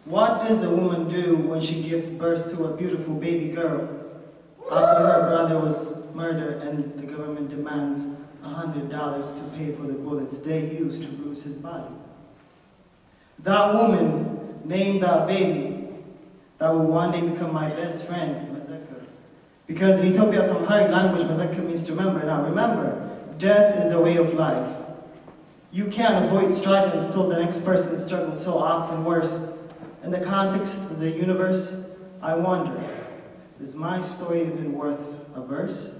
What does a woman do when she gives birth to a beautiful baby girl after her brother was murdered and the government demands $100 to pay for the bullets they used to bruise his body? That woman named that baby that will one day become my best friend, Mezeker. Because in Ethiopia's Amharic language, Mezeker means to remember. Now remember, death is a way of life. You can't avoid strife and still the next person struggles so often worse. In the context of the universe, I wonder, is my story even worth a verse?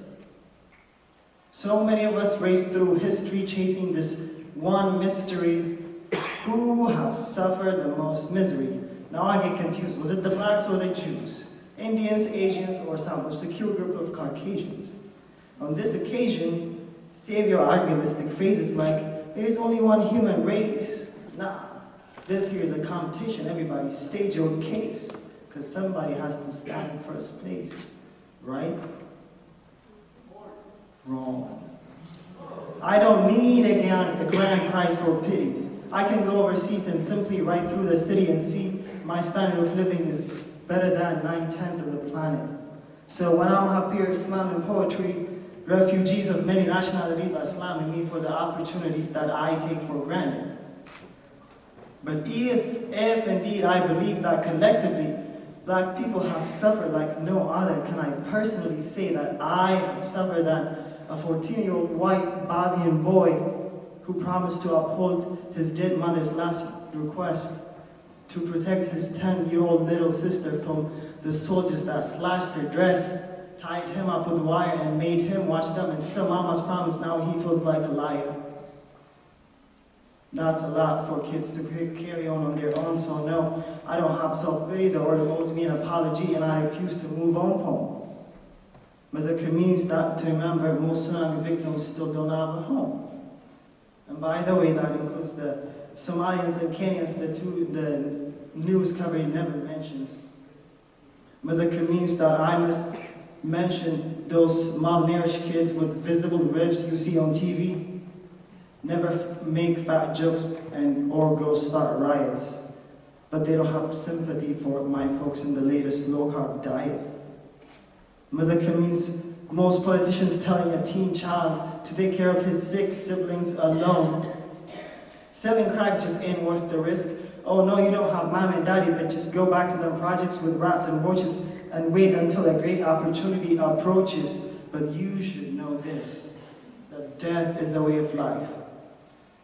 So many of us race through history chasing this one mystery. Who have suffered the most misery? Now I get confused. Was it the blacks or the Jews? Indians, Asians, or some obscure group of Caucasians? On this occasion, Savior idealistic phrases like, there is only one human race. Nah, this here is a competition. Everybody stage your case, because somebody has to stand in first place, right? Wrong. I don't need a grand prize for pity. I can go overseas and simply ride through the city and see my standard of living is better than 9/10 of the planet. So when I'm up here slamming poetry, refugees of many nationalities are slamming me for the opportunities that I take for granted. But if indeed I believe that collectively black people have suffered like no other, can I personally say that I have suffered than a 14-year-old white Bosnian boy who promised to uphold his dead mother's last request to protect his 10-year-old little sister from the soldiers that slashed her dress, tied him up with wire, and made him watch them, and still mama's promise now he feels like a liar. That's a lot for kids to carry on their own, so no, I don't have self-pity. The Lord owes me an apology, and I refuse to move on poem. Mezeker means that to remember most tsunami victims still don't have a home. And by the way, that includes the Somalians and Kenyans, the news coverage never mentions. Mezeker means that I must mention those malnourished kids with visible ribs you see on TV. Never make fat jokes or go start riots. But they don't have sympathy for my folks in the latest low-carb diet. Mezeker means most politicians telling a teen child to take care of his 6 siblings alone. Selling crack just ain't worth the risk. Oh no, you don't have mom and daddy, but just go back to them projects with rats and roaches and wait until a great opportunity approaches. But you should know this, that death is a way of life.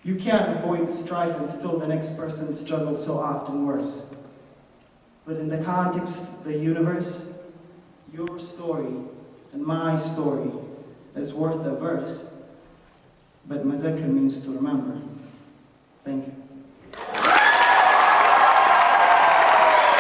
You can't avoid strife and still the next person struggles so often worse. But in the context of the universe, your story and my story is worth a verse, but Mezeker means to remember. Thank you.